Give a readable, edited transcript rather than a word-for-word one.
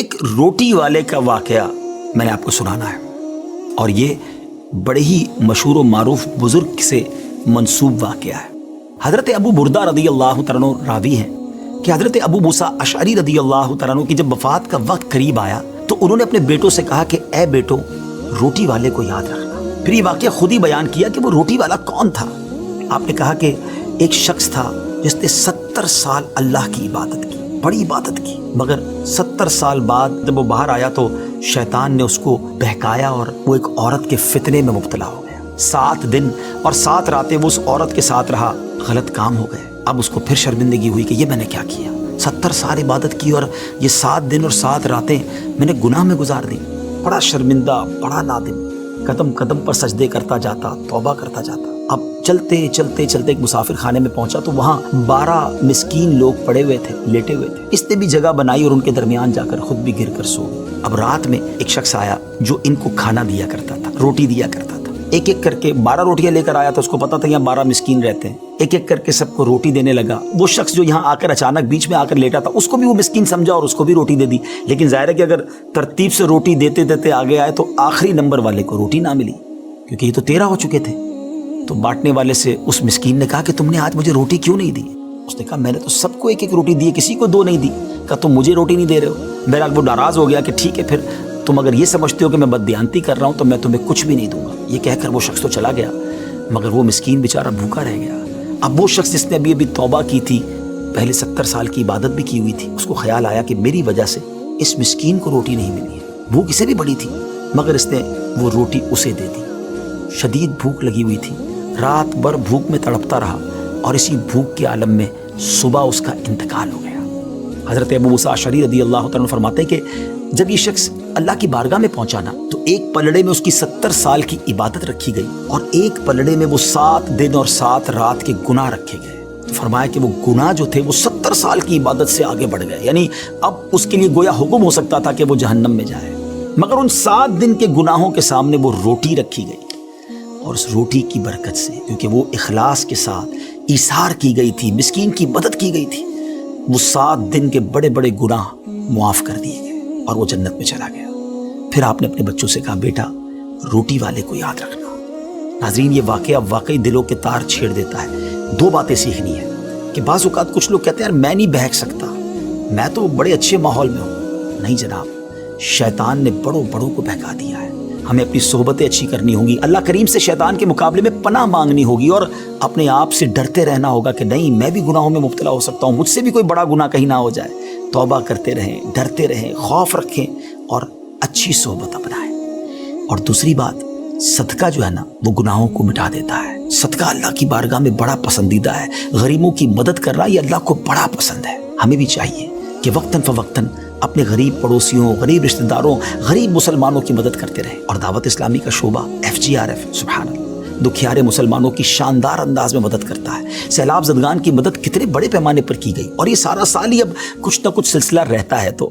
ایک روٹی والے کا واقعہ میں نے آپ کو سنانا ہے، اور یہ بڑے ہی مشہور و معروف بزرگ سے منسوب واقعہ ہے۔ حضرت ابو بردہ رضی اللہ تعالیٰ عنہ راوی ہیں کہ حضرت ابو موسیٰ اشعری رضی اللہ تعالیٰ عنہ کی جب وفات کا وقت قریب آیا تو انہوں نے اپنے بیٹوں سے کہا کہ اے بیٹو، روٹی والے کو یاد رکھنا۔ پھر یہ واقعہ خود ہی بیان کیا کہ وہ روٹی والا کون تھا۔ آپ نے کہا کہ ایک شخص تھا جس نے 70 سال اللہ کی عبادت کی، بڑی عبادت کی، مگر 70 سال بعد جب وہ باہر آیا تو شیطان نے اس کو بہکایا اور وہ ایک عورت کے فتنے میں مبتلا ہو گیا۔ 7 دن اور 7 راتیں وہ اس عورت کے ساتھ رہا، غلط کام ہو گئے۔ اب اس کو پھر شرمندگی ہوئی کہ یہ میں نے کیا کیا، 70 سال عبادت کی اور یہ 7 دن اور 7 راتیں میں نے گناہ میں گزار دی۔ بڑا شرمندہ، بڑا نادم، قدم قدم پر سجدے کرتا جاتا، توبہ کرتا جاتا۔ اب چلتے چلتے چلتے ایک مسافر خانے میں پہنچا تو وہاں 12 مسکین لوگ پڑے ہوئے تھے، لیٹے ہوئے تھے۔ اس نے بھی جگہ بنائی اور ان کے درمیان جا کر خود بھی گر کر سو گیا۔ اب رات میں ایک شخص آیا جو ان کو کھانا دیا کرتا تھا، روٹی دیا کرتا تھا۔ ایک ایک کر کے 12 روٹیاں لے کر آیا تھا، اس کو پتا تھا یہاں 12 مسکین رہتے ہیں۔ ایک ایک کر کے سب کو روٹی دینے لگا۔ وہ شخص جو یہاں آ کر اچانک بیچ میں آ کر لیٹا تھا، اس کو بھی وہ مسکین سمجھا اور اس کو بھی روٹی دے دی۔ لیکن ظاہر ہے کہ اگر ترتیب سے روٹی دیتے دیتے آگے آئے تو آخری نمبر والے کو روٹی نہ ملی، کیونکہ یہ تو 13 ہو چکے تھے۔ تو بانٹنے والے سے اس مسکین نے کہا کہ تم نے آج مجھے روٹی کیوں نہیں دی؟ اس نے کہا میں نے تو سب کو ایک ایک روٹی دی، کسی کو 2 نہیں دی۔ کہا تم مجھے روٹی نہیں دے رہے ہو؟ بہرحال وہ ناراض ہو گیا کہ ٹھیک ہے، پھر تم اگر یہ سمجھتے ہو کہ میں بددیانتی کر رہا ہوں تو میں تمہیں کچھ بھی نہیں دوں گا۔ یہ کہہ کر وہ شخص تو چلا گیا، مگر وہ مسکین بیچارہ بھوکا رہ گیا۔ اب وہ شخص جس نے ابھی توبہ کی تھی، پہلے 70 سال کی عبادت بھی کی ہوئی تھی، اس کو خیال آیا کہ میری وجہ سے اس مسکین کو روٹی نہیں ملی ہے۔ بھوک اسے بھی بڑی تھی، مگر اس نے وہ روٹی اسے دے دی۔ شدید بھوک لگی ہوئی تھی، رات بھر بھوک میں تڑپتا رہا اور اسی بھوک کے عالم میں صبح اس کا انتقال ہو گیا۔ حضرت ابو موسیٰ اشعری رضی اللہ تعالیٰ عنہ فرماتے ہیں کہ جب یہ شخص اللہ کی بارگاہ میں پہنچا نا تو ایک پلڑے میں اس کی 70 سال کی عبادت رکھی گئی اور ایک پلڑے میں وہ 7 دن اور 7 رات کے گناہ رکھے گئے۔ فرمایا کہ وہ گناہ جو تھے وہ 70 سال کی عبادت سے آگے بڑھ گئے، یعنی اب اس کے لیے گویا حکم ہو سکتا تھا کہ وہ جہنم میں جائے، مگر ان 7 دن کے گناہوں کے سامنے وہ روٹی رکھی گئی، اور اس روٹی کی برکت سے، کیونکہ وہ اخلاص کے ساتھ ایثار کی گئی تھی، مسکین کی مدد کی گئی تھی، وہ 7 دن کے بڑے بڑے گناہ معاف کر دیے گئے اور وہ جنت میں چلا گیا۔ پھر آپ نے اپنے بچوں سے کہا بیٹا روٹی والے کو یاد رکھنا۔ ناظرین، یہ واقعہ واقعی دلوں کے تار چھیڑ دیتا ہے۔ 2 باتیں سیکھنی ہے کہ بعض اوقات کچھ لوگ کہتے ہیں یار میں نہیں بہک سکتا، میں تو بڑے اچھے ماحول میں ہوں۔ نہیں جناب، شیطان نے بڑوں کو بہکا دیا ہے۔ ہمیں اپنی صحبتیں اچھی کرنی ہوں گی، اللہ کریم سے شیطان کے مقابلے میں پناہ مانگنی ہوگی اور اپنے آپ سے ڈرتے رہنا ہوگا کہ نہیں، میں بھی گناہوں میں مبتلا ہو سکتا ہوں، مجھ سے بھی کوئی بڑا گناہ کہیں نہ ہو جائے۔ توبہ کرتے رہیں، ڈرتے رہیں، خوف رکھیں اور اچھی صحبت اپنائیں۔ اور دوسری بات، صدقہ جو ہے نا وہ گناہوں کو مٹا دیتا ہے۔ صدقہ اللہ کی بارگاہ میں بڑا پسندیدہ ہے۔ غریبوں کی مدد کرنا یہ اللہ کو بڑا پسند ہے۔ ہمیں بھی چاہیے کہ وقتاً فوقتاً اپنے غریب پڑوسیوں، غریب رشتہ داروں، غریب مسلمانوں کی مدد کرتے رہیں۔ اور دعوت اسلامی کا شعبہ FGRF سبحان اللہ دکھیارے مسلمانوں کی شاندار انداز میں مدد کرتا ہے۔ سیلاب زدگان کی مدد کتنے بڑے پیمانے پر کی گئی، اور یہ سارا سال ہی اب کچھ نہ کچھ سلسلہ رہتا ہے۔ تو